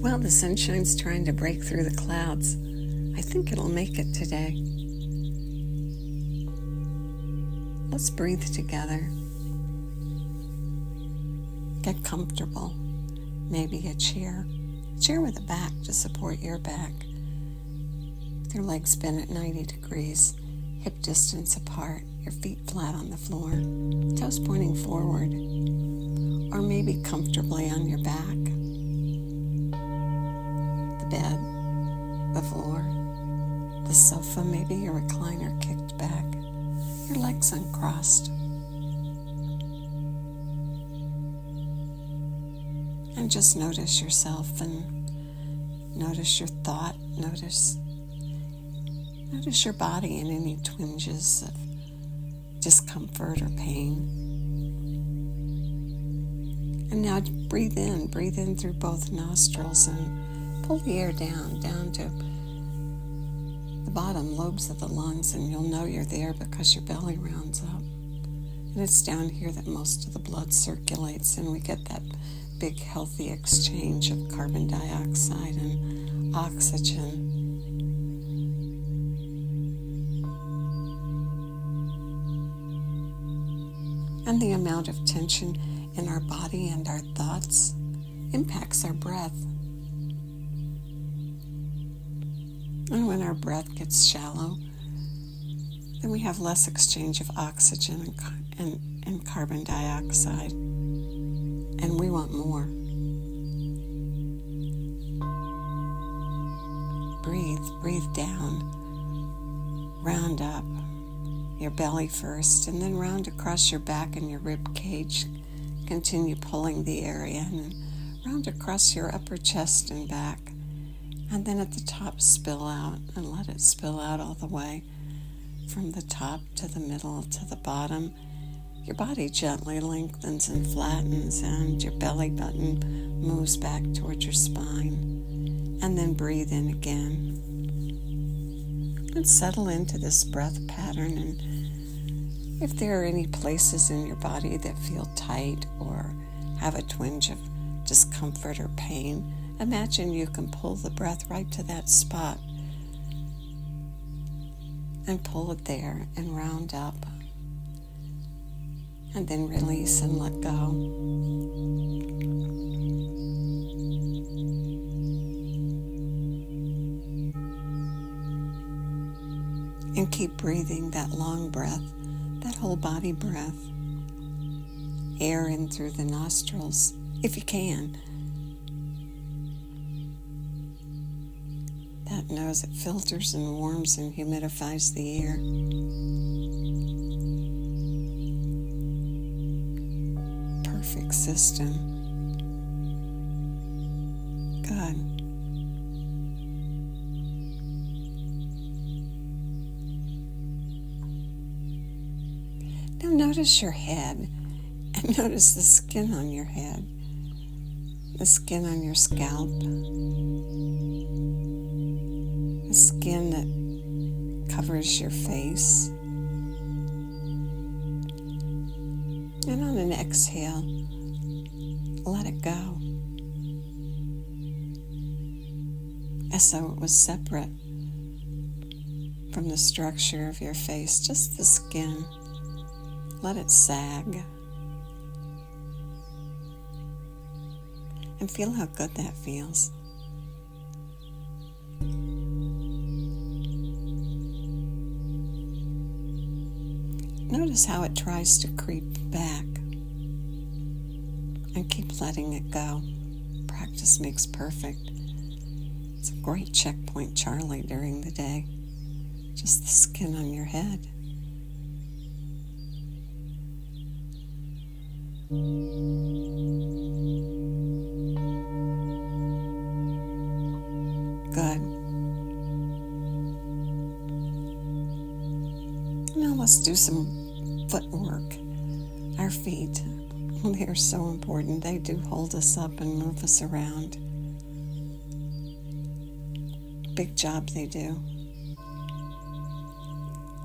Well, the sunshine's trying to break through the clouds. I think it'll make it today. Let's breathe together. Get comfortable. Maybe a chair with a back to support your back. With your legs bent at 90 degrees, hip distance apart, your feet flat on the floor, toes pointing forward, or maybe comfortably on your back. The bed, the floor, the sofa, maybe your recliner kicked back, your legs uncrossed. And just notice yourself and notice your thought, notice your body and any twinges of discomfort or pain. And now breathe in through both nostrils and pull the air down to the bottom lobes of the lungs, and you'll know you're there because your belly rounds up. And it's down here that most of the blood circulates, and we get that big healthy exchange of carbon dioxide and oxygen. And the amount of tension in our body and our thoughts impacts our breath. And when our breath gets shallow, then we have less exchange of oxygen and carbon dioxide. And we want more. Breathe down, round up your belly first, and then round across your back and your rib cage. Continue pulling the area, and then round across your upper chest and back. And then at the top, spill out, and let it spill out all the way from the top to the middle to the bottom. Your body gently lengthens and flattens, and your belly button moves back towards your spine. And then breathe in again. And settle into this breath pattern. And if there are any places in your body that feel tight or have a twinge of discomfort or pain, imagine you can pull the breath right to that spot. And pull it there and round up. And then release and let go. And keep breathing that long breath, that whole body breath. Air in through the nostrils, if you can. That nose, it filters and warms and humidifies the air. Perfect system. Good. Now notice your head, and notice the skin on your head, the skin on your scalp, the skin that covers your face. And on an exhale, let it go, as though it was separate from the structure of your face, just the skin. Let it sag. And feel how good that feels. Notice how it tries to creep back. And keep letting it go. Practice makes perfect. It's a great checkpoint, Charlie, during the day. Just the skin on your head. Good. Now let's do some footwork. Our feet, they are so important. They do hold us up and move us around. Big job they do.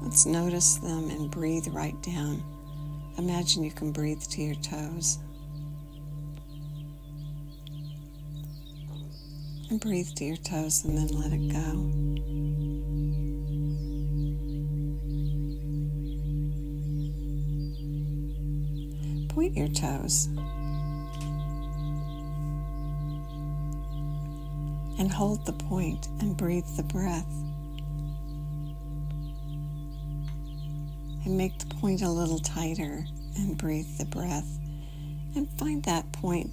Let's notice them and breathe right down. Imagine you can breathe to your toes. And breathe to your toes and then let it go. Point your toes and hold the point and breathe the breath. And make the point a little tighter and breathe the breath. And find that point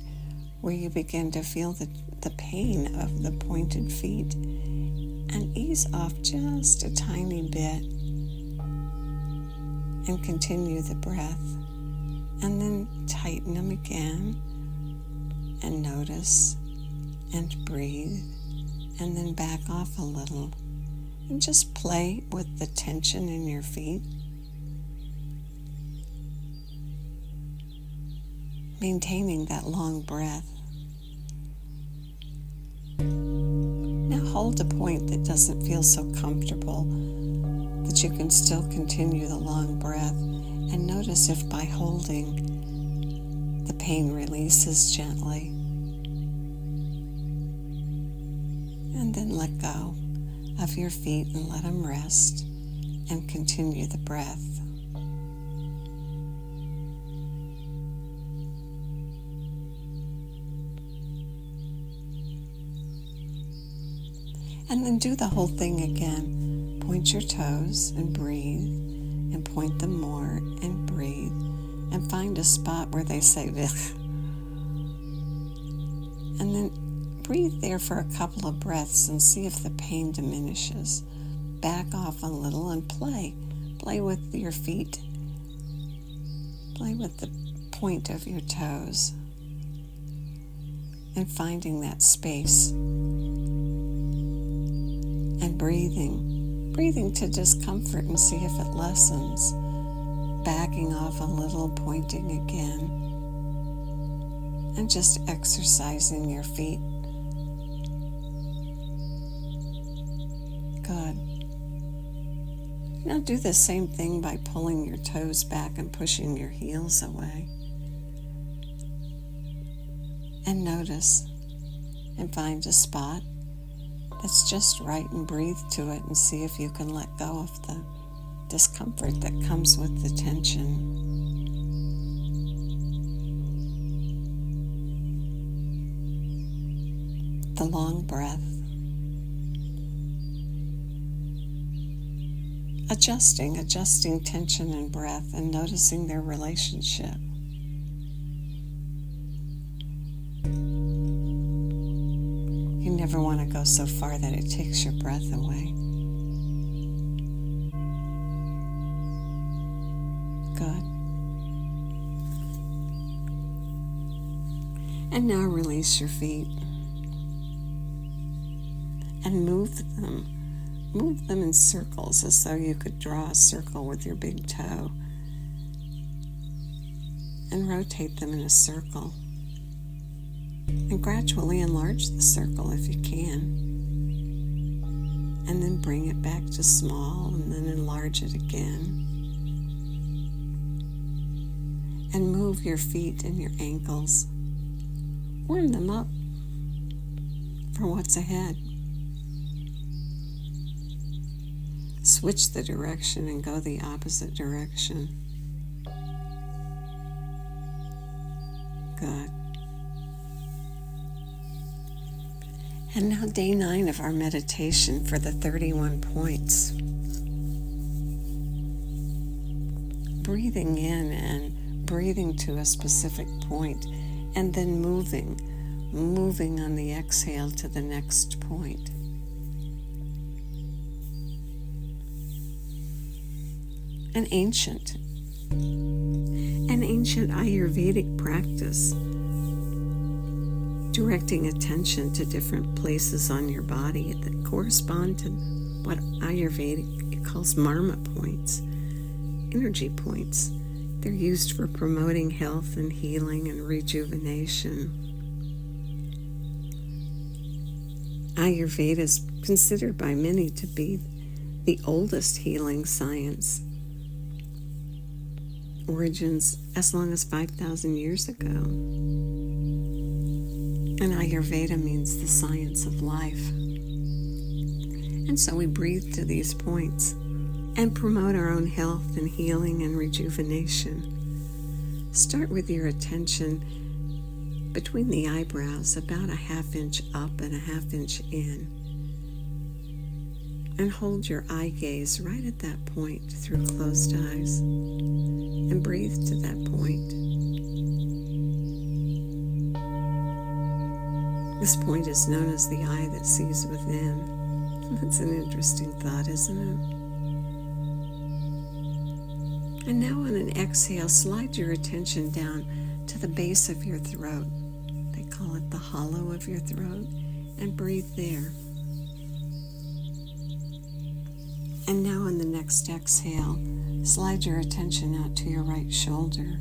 where you begin to feel the pain of the pointed feet and ease off just a tiny bit and continue the breath. And then tighten them again and notice and breathe and then back off a little and just play with the tension in your feet. Maintaining that long breath. Now hold a point that doesn't feel so comfortable, but you can still continue the long breath, and notice if by holding the pain releases gently. And then let go of your feet and let them rest and continue the breath. And then do the whole thing again. Point your toes and breathe, and point them more and breathe, and find a spot where they say, ugh. And then breathe there for a couple of breaths and see if the pain diminishes. Back off a little and play. Play with your feet. Play with the point of your toes. And finding that space. And breathing to discomfort and see if it lessens. Backing off a little, pointing again. And just exercising your feet. Good. Now do the same thing by pulling your toes back and pushing your heels away. And notice and find a spot that's just right and breathe to it and see if you can let go of the discomfort that comes with the tension. The long breath. Adjusting tension and breath and noticing their relationship. You never want to go so far that it takes your breath away. Good. And now release your feet and move them. Move them in circles as though you could draw a circle with your big toe and rotate them in a circle. And gradually enlarge the circle if you can. And then bring it back to small and then enlarge it again. And move your feet and your ankles. Warm them up for what's ahead. Switch the direction and go the opposite direction. Good. And now day 9 of our meditation for the 31 points. Breathing in and breathing to a specific point and then moving on the exhale to the next point. An ancient Ayurvedic practice, directing attention to different places on your body that correspond to what Ayurvedic calls marma points, energy points. They're used for promoting health and healing and rejuvenation. Ayurveda is considered by many to be the oldest healing science. Origins as long as 5,000 years ago. And Ayurveda means the science of life. And so we breathe to these points and promote our own health and healing and rejuvenation. Start with your attention between the eyebrows, about a 1/2 inch up and a 1/2 inch in. And hold your eye gaze right at that point through closed eyes. And breathe to that point. This point is known as the eye that sees within. That's an interesting thought, isn't it? And now on an exhale, slide your attention down to the base of your throat. They call it the hollow of your throat. And breathe there. And now on the next exhale, slide your attention out to your right shoulder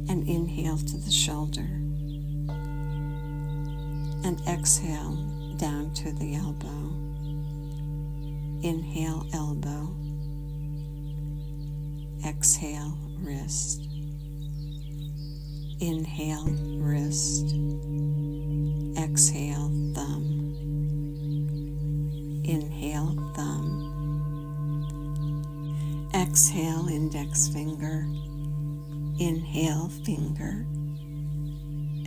and inhale to the shoulder. And exhale down to the elbow. Inhale, elbow. Exhale, wrist. Inhale, wrist. Exhale, thumb. Inhale, thumb. Exhale, index finger. Inhale, finger.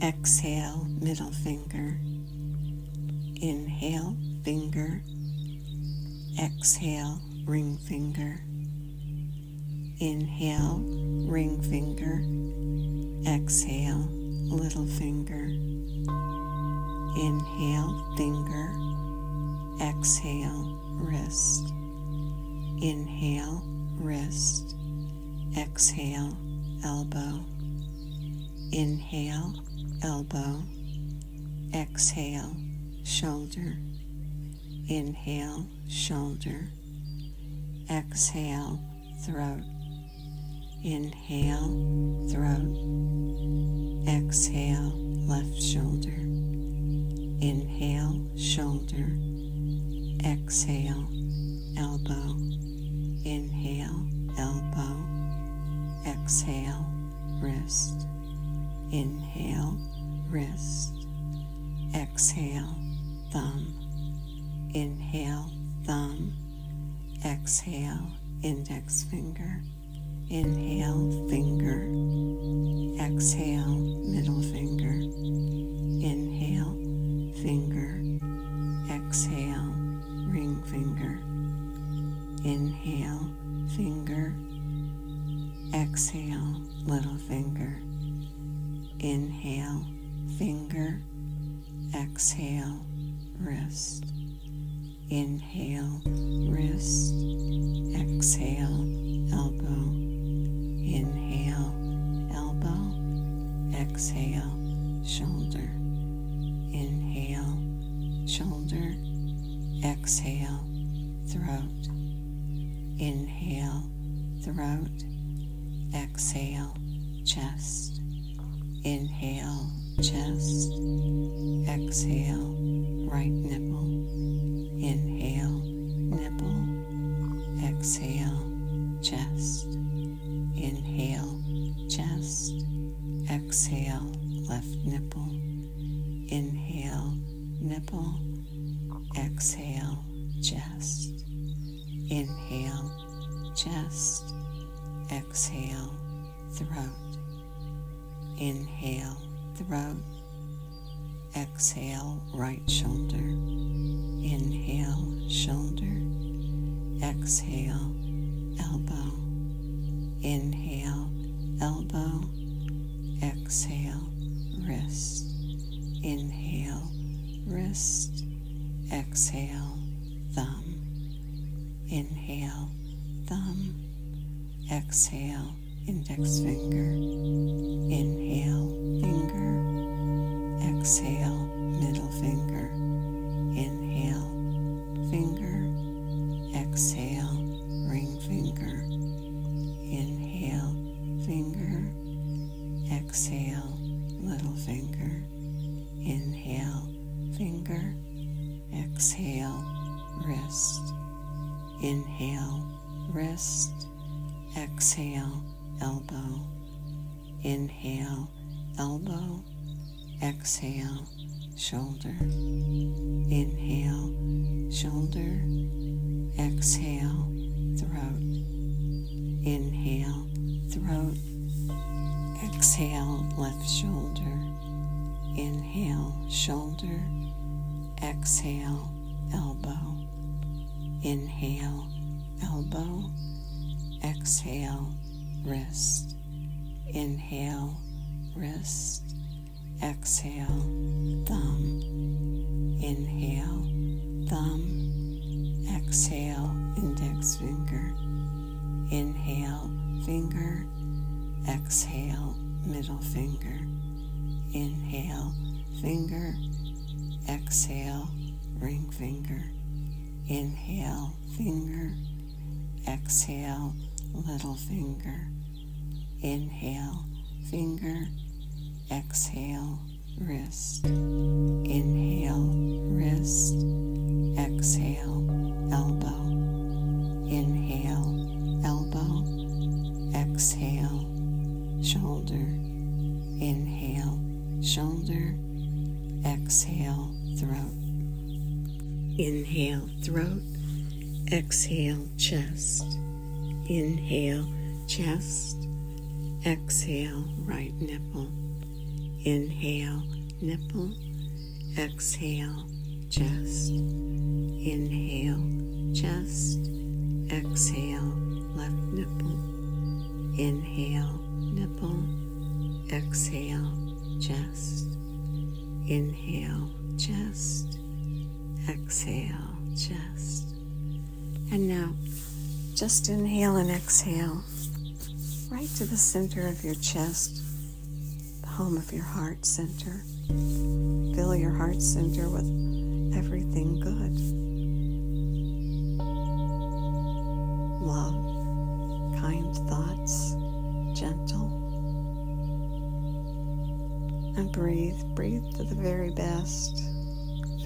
Exhale, middle finger. Inhale, finger. Exhale, ring finger. Inhale, ring finger. Exhale, little finger. Inhale, finger. Exhale, wrist. Inhale, wrist. Exhale, elbow. Inhale, elbow. Exhale, shoulder. Inhale, shoulder. Exhale, throat. Inhale, throat. Exhale, left shoulder. Inhale, shoulder. Exhale, elbow. Inhale, elbow. Exhale, wrist. Inhale, wrist. Exhale, thumb. Inhale, thumb. Exhale, index finger. Inhale, finger. Exhale, middle finger. Inhale, finger. Exhale, ring finger. Inhale, finger. Exhale, little finger. Inhale, finger. Exhale, wrist. Inhale, wrist. Exhale, elbow. Inhale, elbow. Exhale, shoulder. Inhale, shoulder. Exhale, throat. Inhale, throat. Exhale, chest. Inhale, chest. Exhale, right nipple. Inhale, nipple. Exhale, chest. Inhale, chest. Exhale, left nipple. Inhale, nipple. Exhale, chest. Inhale, chest. Exhale, throat. Inhale, throat. Exhale, right shoulder. Inhale, shoulder. Exhale, elbow. Inhale, elbow. Exhale, wrist. Inhale, wrist. Exhale, thumb. Inhale, thumb. Exhale, index finger. Inhale, finger. Exhale, middle finger. Inhale, finger. Exhale, ring finger. Inhale, finger. Exhale, little finger. Inhale, finger. Exhale, wrist. Inhale, wrist. Exhale, elbow. Inhale, elbow. Exhale, shoulder. Inhale, shoulder. Exhale, throat. Inhale, throat. Exhale, left shoulder. Inhale, shoulder. Exhale, elbow. Inhale, elbow. Exhale, wrist. Inhale, wrist. Exhale, thumb. Inhale, thumb. Exhale, index finger. Inhale, finger. Exhale, middle finger. Inhale, finger. Exhale, ring finger. Inhale, finger. Exhale, little finger. Inhale, finger. Exhale, wrist. Inhale, wrist. Exhale, elbow. Inhale, elbow. Exhale, shoulder. Inhale, shoulder. Exhale, throat. Inhale, throat. Exhale, chest. Inhale, chest. Exhale, right nipple. Inhale, nipple. Exhale, chest. Inhale, chest. Exhale, left nipple. Inhale, nipple. Exhale, chest. Inhale, chest. Exhale, chest. And now, just inhale and exhale right to the center of your chest, the home of your heart center. Fill your heart center with everything good. Love, kind thoughts, gentle. And breathe to the very best.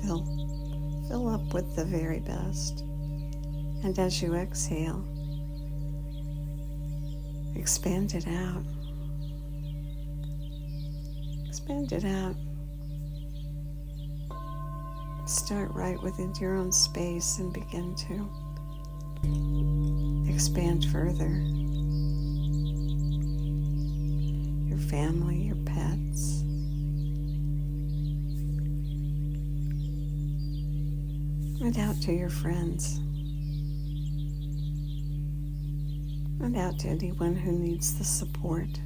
Fill up with the very best. And as you exhale, expand it out. Expand it out. Start right within your own space and begin to expand further. Your family, your pets. And out to your friends. And out to anyone who needs the support.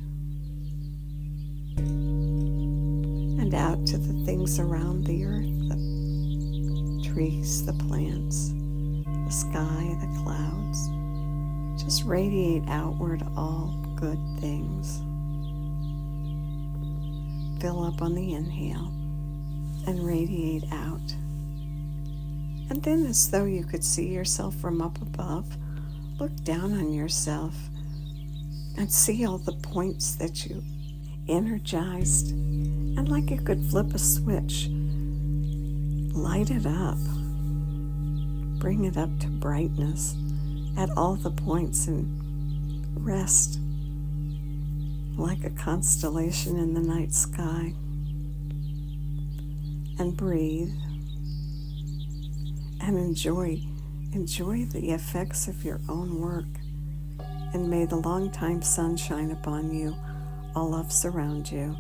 And out to the things around the earth, the trees, the plants, the sky, the clouds. Just radiate outward all good things. Fill up on the inhale and radiate out. And then, as though you could see yourself from up above, look down on yourself and see all the points that you energized. And like you could flip a switch, light it up. Bring it up to brightness at all the points and rest like a constellation in the night sky. And breathe and enjoy the effects of your own work. And may the long-time sun shine upon you, all love surround you,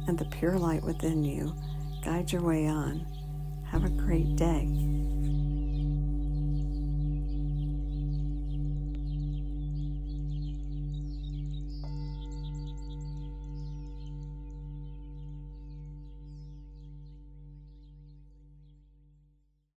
and the pure light within you guide your way on. Have a great day.